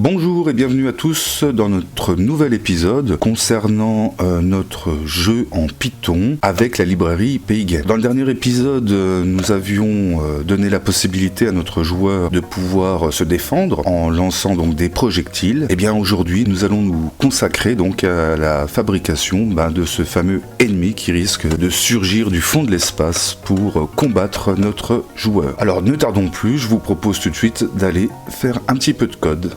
Bonjour et bienvenue à tous dans notre nouvel épisode concernant notre jeu en Python avec la librairie Pygame. Dans le dernier épisode, nous avions donné la possibilité à notre joueur de pouvoir se défendre en lançant donc des projectiles. Et bien aujourd'hui, nous allons nous consacrer donc à la fabrication de ce fameux ennemi qui risque de surgir du fond de l'espace pour combattre notre joueur. Alors ne tardons plus, je vous propose tout de suite d'aller faire un petit peu de code.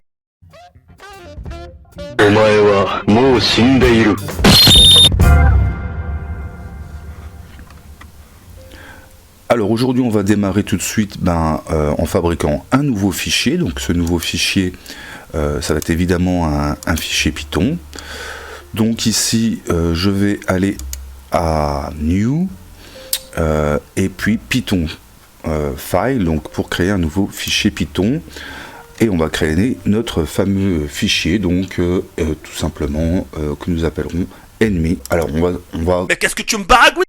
Alors aujourd'hui on va démarrer tout de suite en fabriquant un nouveau fichier. Donc ce nouveau fichier ça va être évidemment un fichier Python. Donc ici je vais aller à New et puis Python File, donc pour créer un nouveau fichier Python. Et on va créer notre fameux fichier, donc tout simplement que nous appellerons ennemi. Alors on va. Mais qu'est-ce que tu me baragouilles ?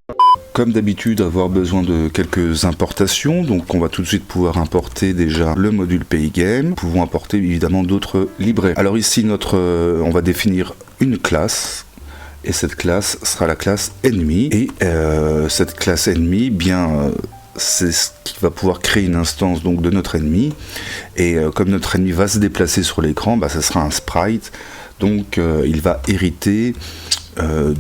Comme d'habitude, avoir besoin de quelques importations. Donc on va tout de suite pouvoir importer déjà le module Pygame. Nous pouvons importer évidemment d'autres librairies. Alors ici on va définir une classe. Et cette classe sera la classe ennemi. Et cette classe ennemi, c'est ce qui va pouvoir créer une instance donc de notre ennemi, et comme notre ennemi va se déplacer sur l'écran, ça sera un sprite, donc il va hériter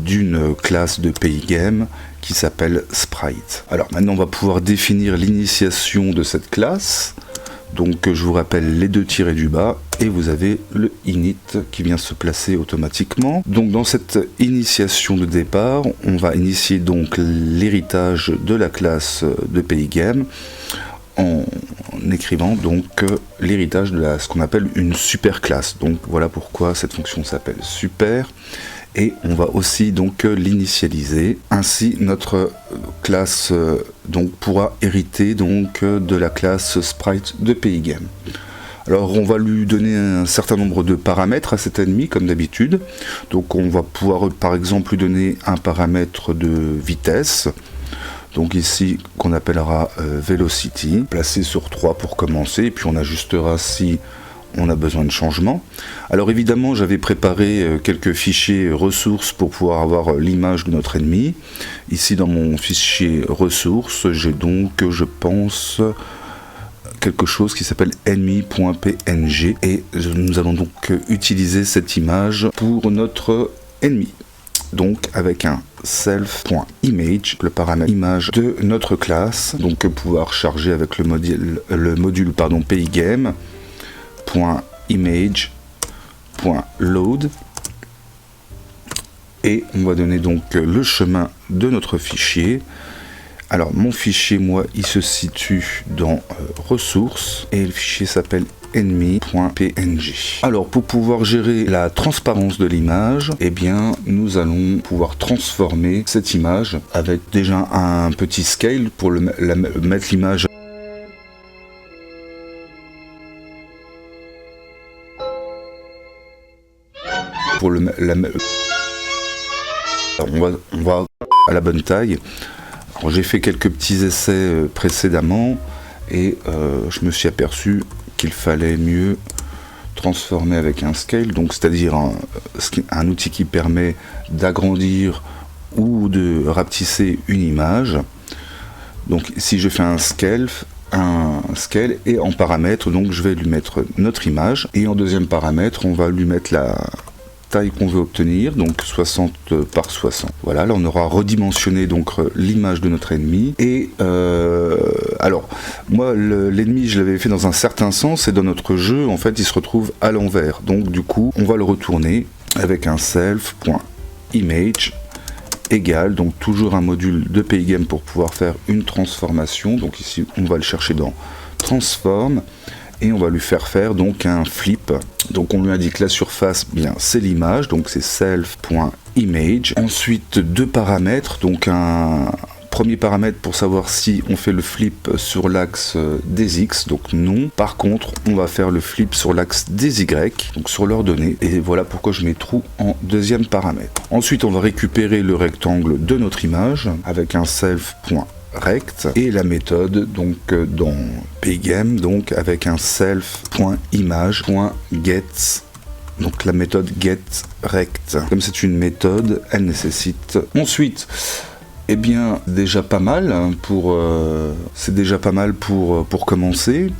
d'une classe de Pygame qui s'appelle sprite. Alors maintenant on va pouvoir définir l'initiation de cette classe. Donc je vous rappelle les deux tirets du bas et vous avez le init qui vient se placer automatiquement. Donc dans cette initiation de départ, on va initier donc l'héritage de la classe de Pygame en écrivant donc l'héritage de ce qu'on appelle une super classe. Donc voilà pourquoi cette fonction s'appelle super. Et on va aussi donc l'initialiser. Ainsi notre classe donc pourra hériter donc de la classe sprite de Pygame. Alors on va lui donner un certain nombre de paramètres à cet ennemi comme d'habitude. Donc on va pouvoir par exemple lui donner un paramètre de vitesse. Donc ici qu'on appellera velocity, placé sur 3 pour commencer, et puis on ajustera si on a besoin de changement. Alors évidemment j'avais préparé quelques fichiers ressources pour pouvoir avoir l'image de notre ennemi. Ici dans mon fichier ressources, j'ai donc je pense quelque chose qui s'appelle enemy.png, et nous allons donc utiliser cette image pour notre ennemi. Donc avec un self.image, le paramètre image de notre classe, donc pouvoir charger avec le module Pygame.image.load, et on va donner donc le chemin de notre fichier. Alors mon fichier, moi, il se situe dans ressources et le fichier s'appelle enemy.png. Alors pour pouvoir gérer la transparence de l'image, nous allons pouvoir transformer cette image avec déjà un petit scale pour mettre l'image on va à la bonne taille. Alors j'ai fait quelques petits essais précédemment et je me suis aperçu qu'il fallait mieux transformer avec un scale, donc c'est-à-dire un outil qui permet d'agrandir ou de rapetisser une image. Donc si je fais un scale et en paramètre, donc je vais lui mettre notre image, et en deuxième paramètre on va lui mettre la taille qu'on veut obtenir, donc 60 par 60. Voilà, là on aura redimensionné donc l'image de notre ennemi. Et alors moi l'ennemi je l'avais fait dans un certain sens, et dans notre jeu en fait il se retrouve à l'envers, donc du coup on va le retourner avec un self.image égale, donc toujours un module de Pygame pour pouvoir faire une transformation. Donc ici on va le chercher dans transform et on va lui faire donc un flip. Donc on lui indique la surface, c'est l'image, donc c'est self.image. Ensuite deux paramètres, donc un premier paramètre pour savoir si on fait le flip sur l'axe des X, donc non. Par contre on va faire le flip sur l'axe des Y, donc sur l'ordonnée, et voilà pourquoi je mets true en deuxième paramètre. Ensuite on va récupérer le rectangle de notre image avec un self.rectangle self.rect et la méthode donc dans Pygame donc avec un self.image.get. Donc la méthode getRect. Comme c'est une méthode, elle nécessite ensuite, eh bien déjà pas mal c'est déjà pas mal pour commencer.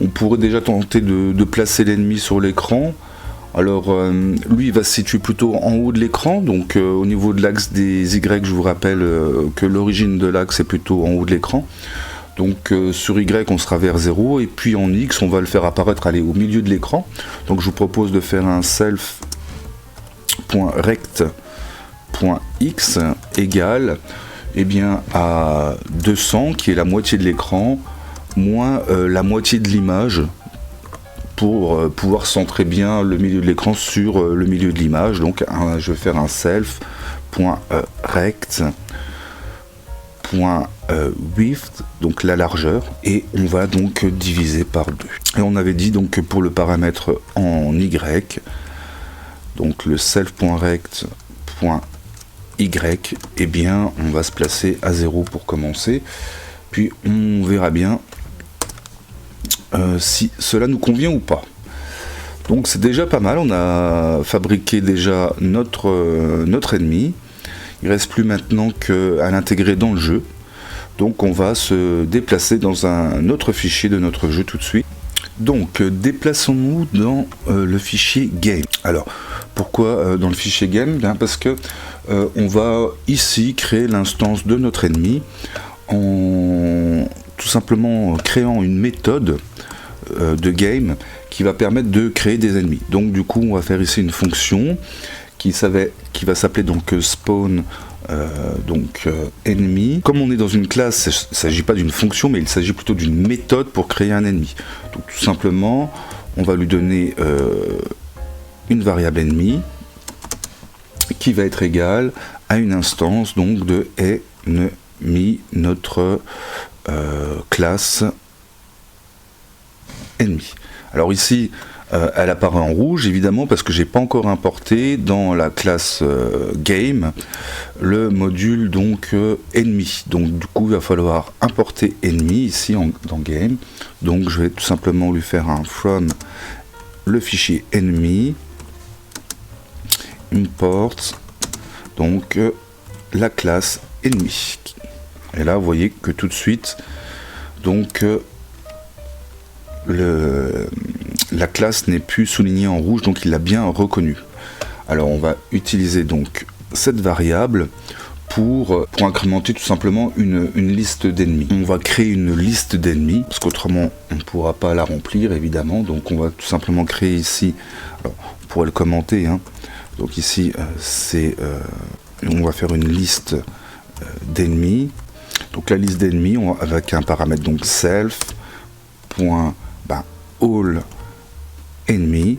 On pourrait déjà tenter de placer l'ennemi sur l'écran. Alors lui il va se situer plutôt en haut de l'écran, donc au niveau de l'axe des Y, je vous rappelle que l'origine de l'axe est plutôt en haut de l'écran. Donc sur Y on sera vers 0 et puis en X on va le faire apparaître au milieu de l'écran. Donc je vous propose de faire un self.rect.x égale eh bien, à 200 qui est la moitié de l'écran moins la moitié de l'image pour pouvoir centrer bien le milieu de l'écran sur le milieu de l'image. Donc je vais faire un self.rect.width, donc la largeur, et on va donc diviser par 2. Et on avait dit donc que pour le paramètre en Y, donc le self.rect.y, eh bien on va se placer à 0 pour commencer, puis on verra bien si cela nous convient ou pas. Donc c'est déjà pas mal, on a fabriqué déjà notre ennemi. Il ne reste plus maintenant qu'à l'intégrer dans le jeu. Donc on va se déplacer dans un autre fichier de notre jeu tout de suite. Donc déplaçons-nous dans le fichier game. Alors pourquoi dans le fichier game? Bien, parce que on va ici créer l'instance de notre ennemi en tout simplement créant une méthode de game qui va permettre de créer des ennemis. Donc du coup on va faire ici une fonction qui va s'appeler donc spawn ennemi. Comme on est dans une classe, il ne s'agit pas d'une fonction mais il s'agit plutôt d'une méthode pour créer un ennemi. Donc tout simplement on va lui donner une variable ennemi qui va être égale à une instance donc de ennemi, notre classe ennemi. Alors ici elle apparaît en rouge évidemment parce que j'ai pas encore importé dans la classe game le module donc ennemi. Donc du coup il va falloir importer ennemi ici dans game. Donc je vais tout simplement lui faire un from le fichier ennemi import donc la classe ennemi. Et là vous voyez que tout de suite donc la classe n'est plus soulignée en rouge, donc il l'a bien reconnu. Alors on va utiliser donc cette variable pour incrémenter tout simplement une liste d'ennemis. On va créer une liste d'ennemis, parce qu'autrement on ne pourra pas la remplir évidemment, donc on va tout simplement créer ici, alors, on pourrait le commenter, hein. Donc ici on va faire une liste d'ennemis. Donc la liste d'ennemis avec un paramètre donc self.all ennemi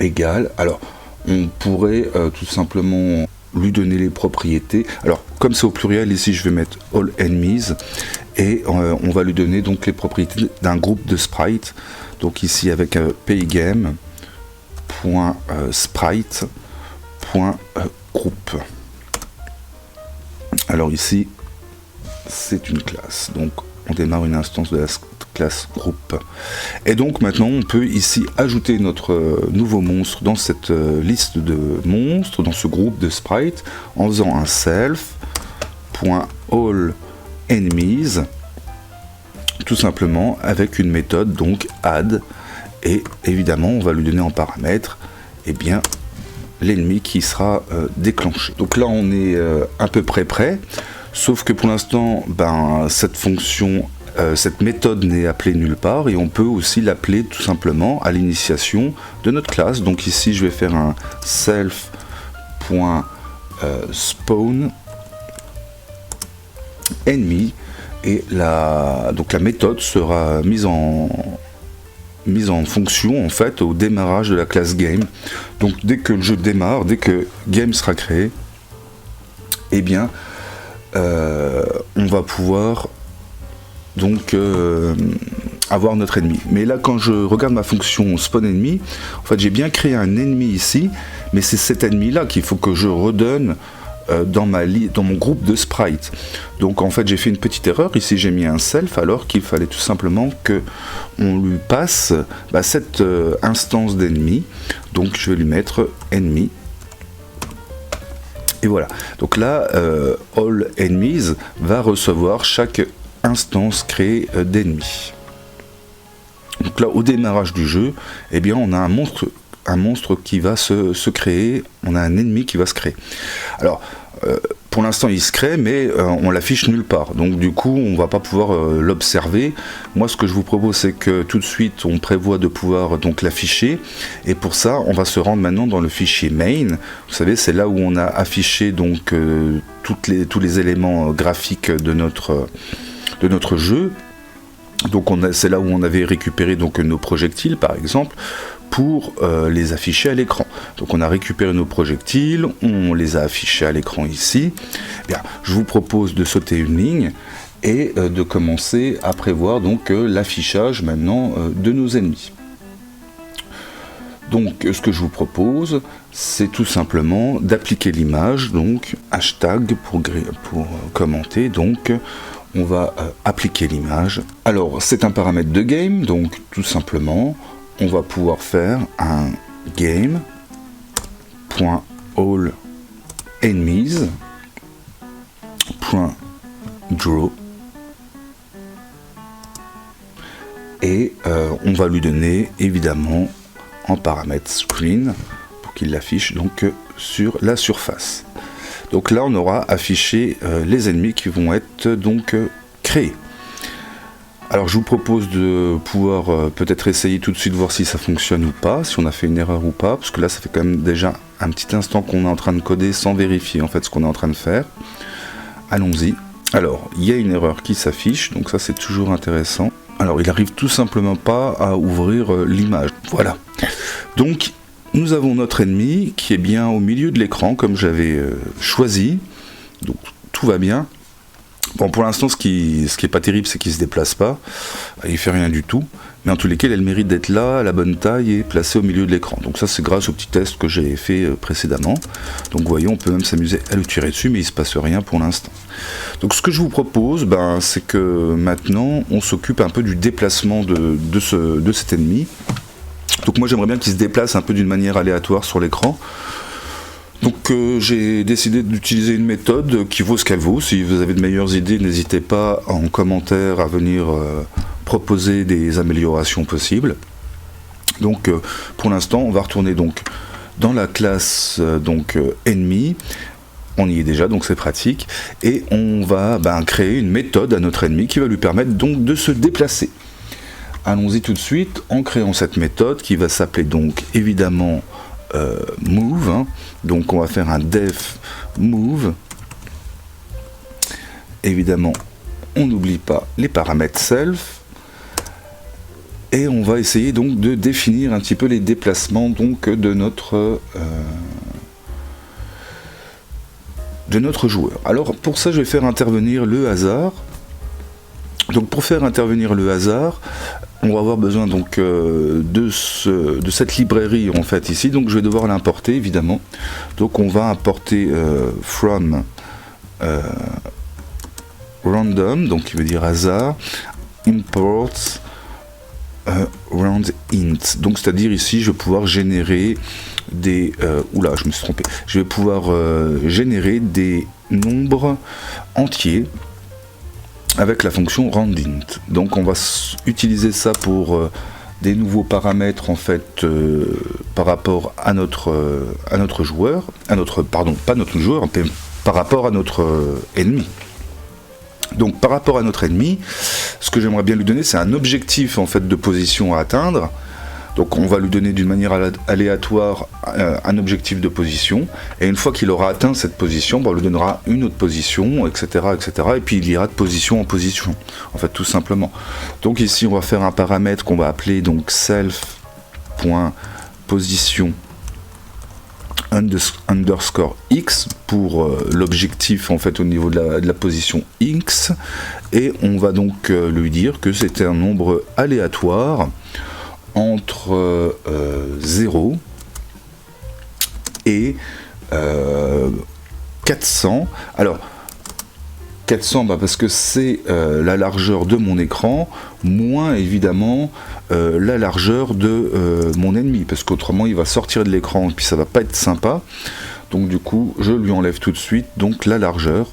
égale, alors on pourrait tout simplement lui donner les propriétés. Alors comme c'est au pluriel ici je vais mettre all enemies et on va lui donner donc les propriétés d'un groupe de sprites. Donc ici avec pygame.sprite.group. Alors ici c'est une classe, donc on démarre une instance de la classe groupe. Et donc maintenant on peut ici ajouter notre nouveau monstre dans cette liste de monstres, dans ce groupe de sprites, en faisant un self.all enemies, tout simplement avec une méthode donc add, et évidemment on va lui donner en paramètre eh bien l'ennemi qui sera déclenché. Donc là on est à peu près prêt. Sauf que pour l'instant, cette fonction, cette méthode n'est appelée nulle part et on peut aussi l'appeler tout simplement à l'initiation de notre classe. Donc ici, je vais faire un self.spawn ennemi et donc la méthode sera mise en fonction en fait au démarrage de la classe game. Donc dès que le jeu démarre, dès que game sera créé, eh bien on va pouvoir donc avoir notre ennemi. Mais là quand je regarde ma fonction spawn ennemi, en fait j'ai bien créé un ennemi ici, mais c'est cet ennemi là qu'il faut que je redonne dans mon groupe de sprites. Donc en fait j'ai fait une petite erreur, ici j'ai mis un self alors qu'il fallait tout simplement que on lui passe cette instance d'ennemi. Donc je vais lui mettre ennemi. Et voilà, donc là all enemies va recevoir chaque instance créée d'ennemis. Donc là au démarrage du jeu, eh bien on a un monstre qui va se créer, on a un ennemi qui va se créer. Alors pour l'instant il se crée mais on l'affiche nulle part, donc du coup on va pas pouvoir l'observer. Moi ce que je vous propose c'est que tout de suite on prévoit de pouvoir donc l'afficher, et pour ça on va se rendre maintenant dans le fichier main. Vous savez, c'est là où on a affiché donc tous les éléments graphiques de notre jeu. Donc c'est là où on avait récupéré donc nos projectiles par exemple pour les afficher à l'écran. Donc on a récupéré nos projectiles, on les a affichés à l'écran ici. Bien, je vous propose de sauter une ligne et de commencer à prévoir donc l'affichage maintenant de nos ennemis. Donc ce que je vous propose, c'est tout simplement d'appliquer l'image, donc hashtag pour commenter, donc on va appliquer l'image. Alors c'est un paramètre de game, donc tout simplement on va pouvoir faire un game.allEnemies.draw et on va lui donner évidemment en paramètre screen pour qu'il l'affiche donc sur la surface. Donc là on aura affiché les ennemis qui vont être donc créés. Alors je vous propose de pouvoir peut-être essayer tout de suite voir si ça fonctionne ou pas, si on a fait une erreur ou pas, parce que là ça fait quand même déjà un petit instant qu'on est en train de coder sans vérifier en fait ce qu'on est en train de faire. Allons-y. Alors il y a une erreur qui s'affiche, donc ça c'est toujours intéressant. Alors il arrive tout simplement pas à ouvrir l'image. Voilà. Donc nous avons notre ennemi qui est bien au milieu de l'écran comme j'avais choisi, donc tout va bien. Bon, pour l'instant, ce qui est pas terrible, c'est qu'il se déplace pas, il fait rien du tout, mais en tous les cas, il a le mérite d'être là, à la bonne taille et placé au milieu de l'écran. Donc ça, c'est grâce au petit test que j'ai fait précédemment. Donc vous voyez, on peut même s'amuser à le tirer dessus, mais il se passe rien pour l'instant. Donc ce que je vous propose, c'est que maintenant, on s'occupe un peu du déplacement de cet ennemi. Donc moi, j'aimerais bien qu'il se déplace un peu d'une manière aléatoire sur l'écran. Donc j'ai décidé d'utiliser une méthode qui vaut ce qu'elle vaut. Si vous avez de meilleures idées, n'hésitez pas en commentaire à venir proposer des améliorations possibles. Donc pour l'instant, on va retourner donc dans la classe ennemi. On y est déjà, donc c'est pratique. Et on va créer une méthode à notre ennemi qui va lui permettre donc de se déplacer. Allons-y tout de suite en créant cette méthode qui va s'appeler donc évidemment move, donc on va faire un def move. Évidemment on n'oublie pas les paramètres self et on va essayer donc de définir un petit peu les déplacements donc de notre joueur. Alors pour ça je vais faire intervenir le hasard. Donc pour faire intervenir le hasard, on va avoir besoin donc de cette librairie en fait ici, donc je vais devoir l'importer évidemment. Donc on va importer from random, donc qui veut dire hasard, import round int. Donc c'est-à-dire ici je vais pouvoir générer des oula, je me suis trompé. Je vais pouvoir générer des nombres entiers avec la fonction roundint. Donc on va utiliser ça pour des nouveaux paramètres en fait par rapport à notre joueur, pas notre joueur, mais par rapport à notre ennemi. Donc par rapport à notre ennemi, ce que j'aimerais bien lui donner, c'est un objectif en fait de position à atteindre. Donc on va lui donner d'une manière aléatoire un objectif de position, et une fois qu'il aura atteint cette position, on lui donnera une autre position, etc., etc. Et puis il ira de position en position, en fait tout simplement. Donc ici on va faire un paramètre qu'on va appeler donc self.position underscore x pour l'objectif en fait au niveau de la position x, et on va donc lui dire que c'est un nombre aléatoire entre 0 et 400. Alors 400 parce que c'est la largeur de mon écran, moins évidemment la largeur de mon ennemi, parce qu'autrement il va sortir de l'écran et puis ça va pas être sympa. Donc du coup je lui enlève tout de suite donc la largeur,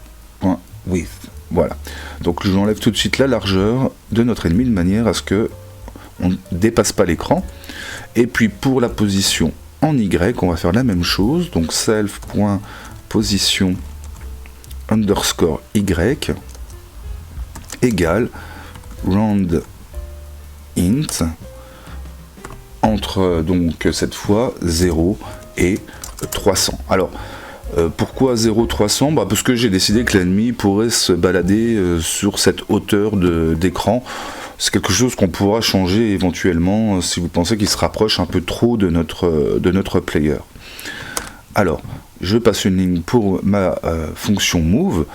.width. Voilà, donc je lui enlève tout de suite la largeur de notre ennemi de manière à ce que on ne dépasse pas l'écran. Et puis pour la position en Y, on va faire la même chose, donc self.position underscore Y égale round int entre donc cette fois 0 et 300. Alors pourquoi 0 300 parce que j'ai décidé que l'ennemi pourrait se balader sur cette hauteur d'écran. C'est quelque chose qu'on pourra changer éventuellement si vous pensez qu'il se rapproche un peu trop de notre player. Alors je passe une ligne pour ma fonction move.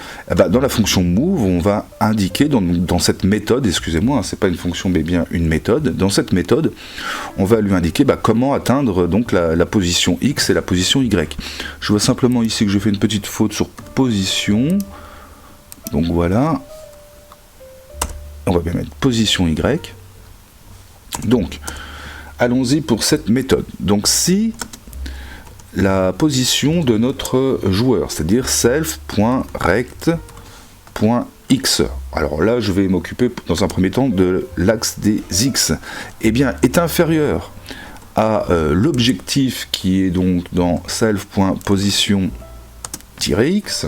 Dans la fonction move, on va indiquer dans cette méthode, excusez-moi, c'est pas une fonction mais bien une méthode. Dans cette méthode, on va lui indiquer comment atteindre donc la position X et la position Y. Je vois simplement ici que je fais une petite faute sur position. Donc voilà. On va bien mettre position Y. Donc, allons-y pour cette méthode. Donc si la position de notre joueur, c'est-à-dire self.rect.x. Alors là, je vais m'occuper dans un premier temps de l'axe des X. Eh bien, est inférieur à l'objectif qui est donc dans self.position-x.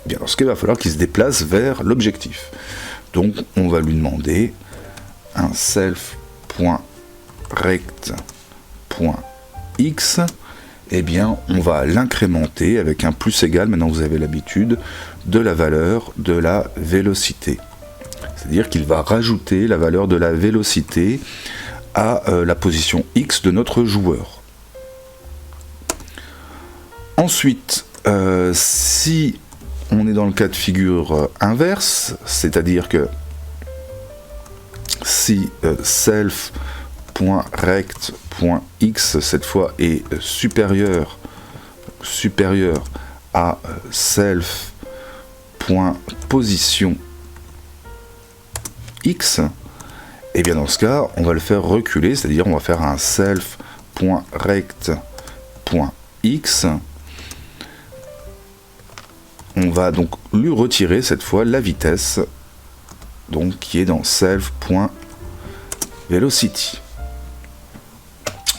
Bien, dans ce cas, il va falloir qu'il se déplace vers l'objectif. Donc, on va lui demander un self.rect.x. Eh bien, on va l'incrémenter avec un plus égal, maintenant vous avez l'habitude, de la valeur de la vélocité. C'est-à-dire qu'il va rajouter la valeur de la vélocité à la position X de notre joueur. Ensuite, si on est dans le cas de figure inverse, c'est-à-dire que si self.rect.x cette fois est supérieur à self.position x, et bien dans ce cas on va le faire reculer, c'est-à-dire on va faire un self.rect.x. On va donc lui retirer cette fois la vitesse, donc qui est dans self.velocity.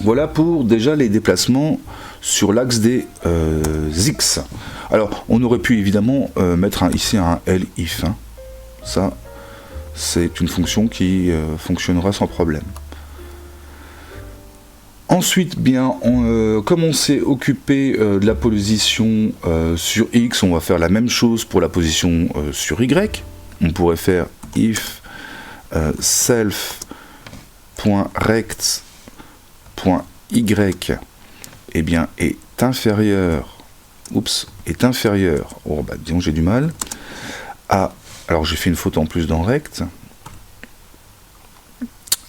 Voilà pour déjà les déplacements sur l'axe des X. Alors on aurait pu évidemment mettre ici un elif. Ça c'est une fonction qui fonctionnera sans problème. Ensuite, bien, comme on s'est occupé de la position sur X, on va faire la même chose pour la position sur Y. On pourrait faire if self.rect.y eh bien, est inférieur, disons j'ai du mal, à, alors j'ai fait une faute en plus dans rect,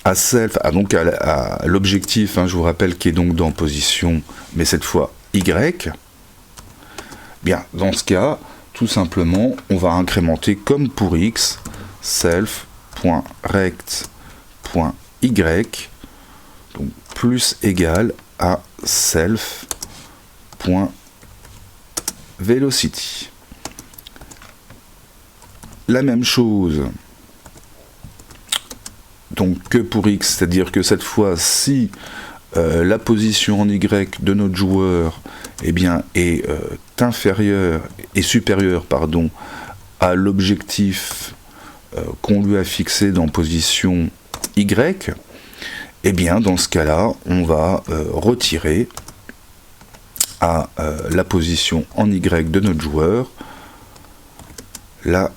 à self, donc à l'objectif, je vous rappelle, qui est donc dans position, mais cette fois Y, bien, dans ce cas, tout simplement, on va incrémenter comme pour X, self.rect.y, donc plus égal à self.velocity. La même chose donc que pour X, c'est-à-dire que cette fois, si la position en Y de notre joueur eh bien, est supérieure à l'objectif qu'on lui a fixé dans position Y, eh bien dans ce cas-là, on va retirer à la position en Y de notre joueur la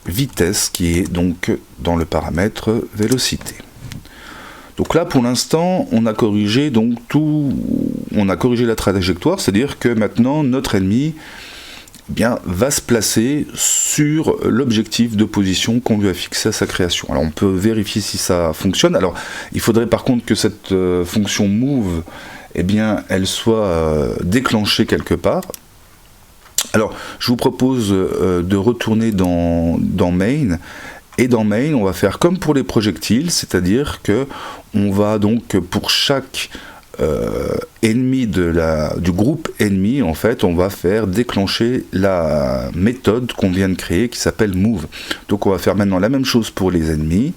vitesse qui est donc dans le paramètre vélocité. Donc là pour l'instant on a corrigé donc on a corrigé la trajectoire, c'est-à-dire que maintenant notre ennemi bien va se placer sur l'objectif de position qu'on lui a fixé à sa création. Alors on peut vérifier si ça fonctionne. Alors il faudrait par contre que cette fonction move eh bien elle soit déclenchée quelque part. Alors, je vous propose de retourner dans main, et dans main, on va faire comme pour les projectiles, c'est-à-dire que on va donc pour chaque ennemi du groupe ennemi, en fait, on va faire déclencher la méthode qu'on vient de créer qui s'appelle move. Donc, on va faire maintenant la même chose pour les ennemis.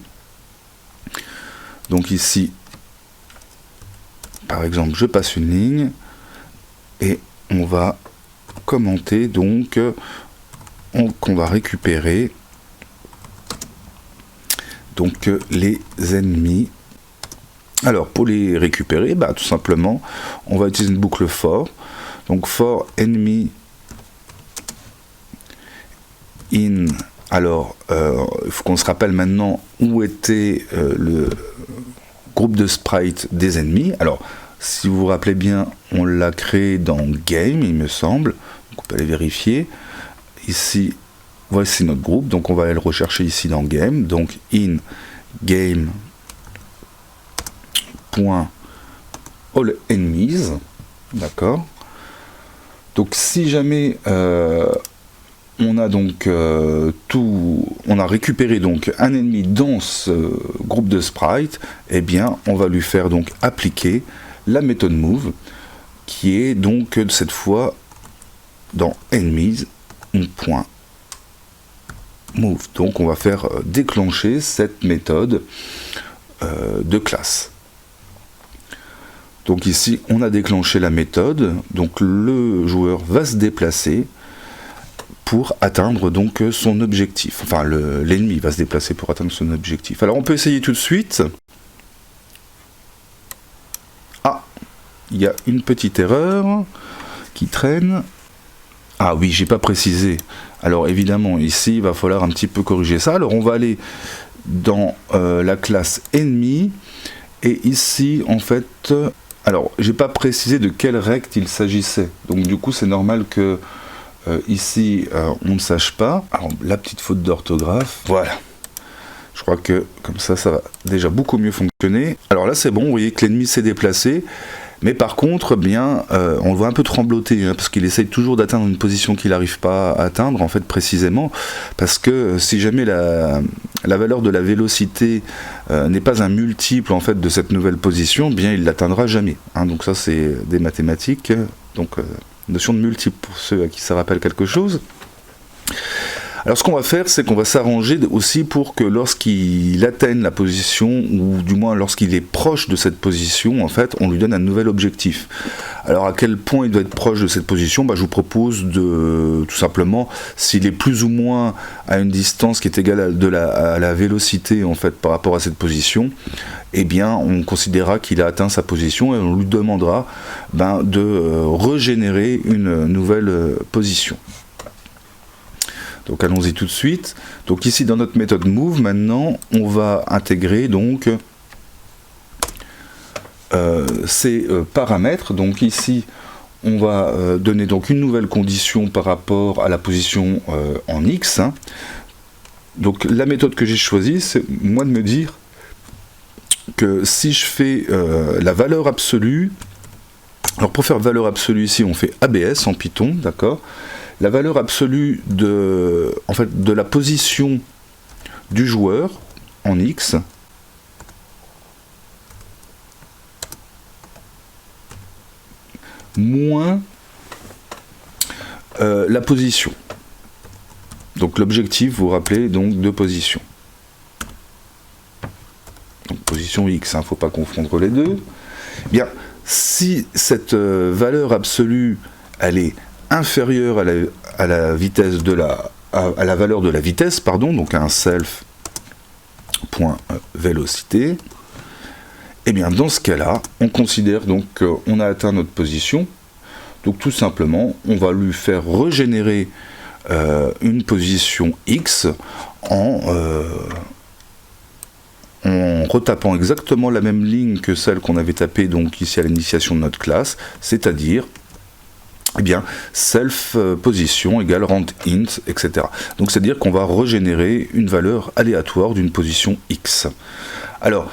Donc ici, par exemple, je passe une ligne et on va commenter donc qu'on va récupérer donc les ennemis. Alors pour les récupérer, bah, tout simplement on va utiliser une boucle for, donc for enemy in. Alors il faut qu'on se rappelle maintenant où était le groupe de sprites des ennemis. Alors si vous vous rappelez bien, on l'a créé dans game, il me semble, donc on peut aller vérifier. Ici voici notre groupe, donc on va aller le rechercher ici dans game, donc in game .all enemies, d'accord. Donc si jamais on a donc on a récupéré donc un ennemi dans ce groupe de sprites, eh bien on va lui faire donc appliquer la méthode move, qui est donc cette fois dans enemies .move. Donc on va faire déclencher cette méthode de classe. Donc ici on a déclenché la méthode, donc le joueur va se déplacer pour atteindre donc son objectif. Enfin l'ennemi va se déplacer pour atteindre son objectif. Alors on peut essayer tout de suite. Ah, il y a une petite erreur qui traîne. Ah oui, j'ai pas précisé. Alors évidemment ici il va falloir un petit peu corriger ça. Alors on va aller dans la classe ennemi, et ici en fait, alors j'ai pas précisé de quel rect il s'agissait, donc du coup c'est normal que ici on ne sache pas. Alors la petite faute d'orthographe, voilà, je crois que comme ça va déjà beaucoup mieux fonctionner. Alors là c'est bon, vous voyez que l'ennemi s'est déplacé, mais par contre bien on le voit un peu trembloter, hein, parce qu'il essaye toujours d'atteindre une position qu'il n'arrive pas à atteindre, en fait précisément parce que si jamais la valeur de la vélocité n'est pas un multiple en fait de cette nouvelle position, bien il l'atteindra jamais, hein. Donc ça c'est des mathématiques, donc notion de multiple pour ceux à qui ça rappelle quelque chose. Alors ce qu'on va faire, c'est qu'on va s'arranger aussi pour que lorsqu'il atteigne la position, ou du moins lorsqu'il est proche de cette position, en fait, on lui donne un nouvel objectif. Alors à quel point il doit être proche de cette position, bah, je vous propose de, tout simplement, s'il est plus ou moins à une distance qui est égale à la vélocité en fait par rapport à cette position, eh bien on considérera qu'il a atteint sa position et on lui demandera de régénérer une nouvelle position. Donc allons-y tout de suite. Donc ici dans notre méthode move, maintenant on va intégrer donc ces paramètres. Donc ici on va donner donc une nouvelle condition par rapport à la position en X, hein. Donc la méthode que j'ai choisie, c'est moi de me dire que si je fais la valeur absolue, alors pour faire valeur absolue ici on fait ABS en Python, d'accord. La valeur absolue de la position du joueur en X moins la position. Donc l'objectif, vous vous rappelez, donc de position. Donc position X, il ne faut pas confondre les deux. Bien, si cette valeur absolue, elle est inférieure à la vitesse à la valeur de la vitesse, pardon, donc à un self.velocité, et bien dans ce cas-là, on considère donc qu'on a atteint notre position. Donc tout simplement, on va lui faire régénérer une position X en retapant exactement la même ligne que celle qu'on avait tapée donc ici à l'initiation de notre classe, c'est-à-dire eh bien, self position égale rand int, etc. Donc c'est-à-dire qu'on va régénérer une valeur aléatoire d'une position X. Alors,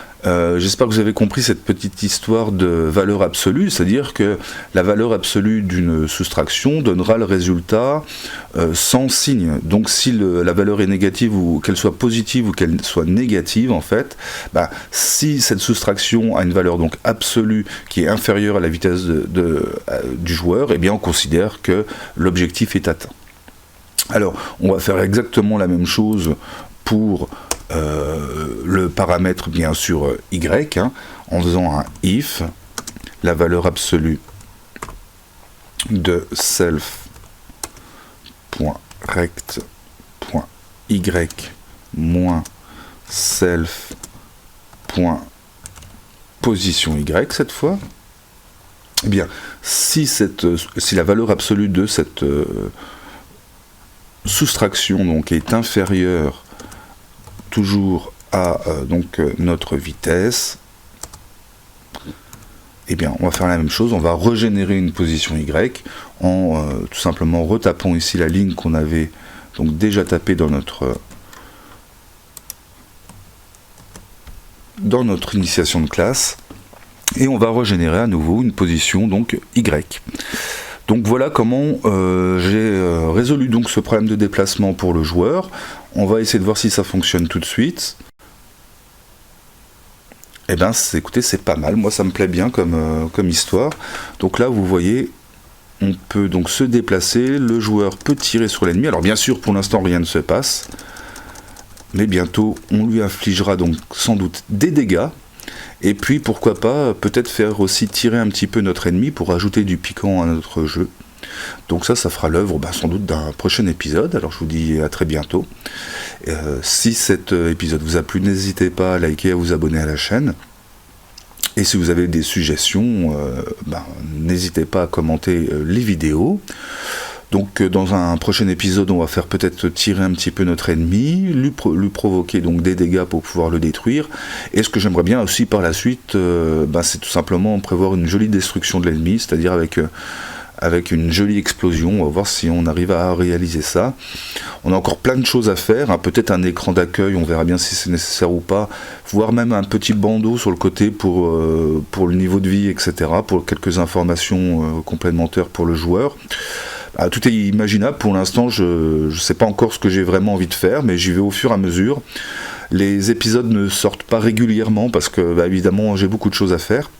J'espère que vous avez compris cette petite histoire de valeur absolue, c'est-à-dire que la valeur absolue d'une soustraction donnera le résultat sans signe. Donc si la valeur est négative, ou qu'elle soit positive ou qu'elle soit négative, en fait, si cette soustraction a une valeur donc absolue qui est inférieure à la vitesse du joueur, eh bien on considère que l'objectif est atteint. Alors, on va faire exactement la même chose pour le paramètre bien sûr y, en faisant un if, la valeur absolue de self.rect.y moins self.position y cette fois. Eh bien, si la valeur absolue de cette soustraction donc est inférieure toujours à notre vitesse, eh bien on va faire la même chose, on va régénérer une position y en tout simplement retapant ici la ligne qu'on avait donc déjà tapée dans notre initiation de classe, et on va régénérer à nouveau une position donc y. Donc voilà comment j'ai résolu donc ce problème de déplacement pour le joueur. On va essayer de voir si ça fonctionne tout de suite. Eh bien, écoutez, c'est pas mal. Moi, ça me plaît bien comme histoire. Donc là, vous voyez, on peut donc se déplacer. Le joueur peut tirer sur l'ennemi. Alors bien sûr, pour l'instant, rien ne se passe. Mais bientôt, on lui infligera donc sans doute des dégâts. Et puis pourquoi pas peut-être faire aussi tirer un petit peu notre ennemi pour ajouter du piquant à notre jeu. Donc ça fera l'œuvre sans doute d'un prochain épisode. Alors je vous dis à très bientôt. Si cet épisode vous a plu, n'hésitez pas à liker, à vous abonner à la chaîne. Et si vous avez des suggestions, n'hésitez pas à commenter les vidéos. Donc dans un prochain épisode, on va faire peut-être tirer un petit peu notre ennemi, lui provoquer donc des dégâts pour pouvoir le détruire. Et ce que j'aimerais bien aussi par la suite, c'est tout simplement prévoir une jolie destruction de l'ennemi, c'est-à-dire avec une jolie explosion. On va voir si on arrive à réaliser ça. On a encore plein de choses à faire, peut-être un écran d'accueil, on verra bien si c'est nécessaire ou pas, voire même un petit bandeau sur le côté pour le niveau de vie, etc., pour quelques informations complémentaires pour le joueur. Tout est imaginable. Pour l'instant, je ne sais pas encore ce que j'ai vraiment envie de faire, mais j'y vais au fur et à mesure. Les épisodes ne sortent pas régulièrement parce que, évidemment, j'ai beaucoup de choses à faire.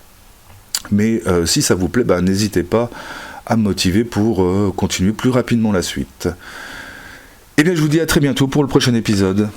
Mais si ça vous plaît, n'hésitez pas à me motiver pour continuer plus rapidement la suite. Et bien, je vous dis à très bientôt pour le prochain épisode.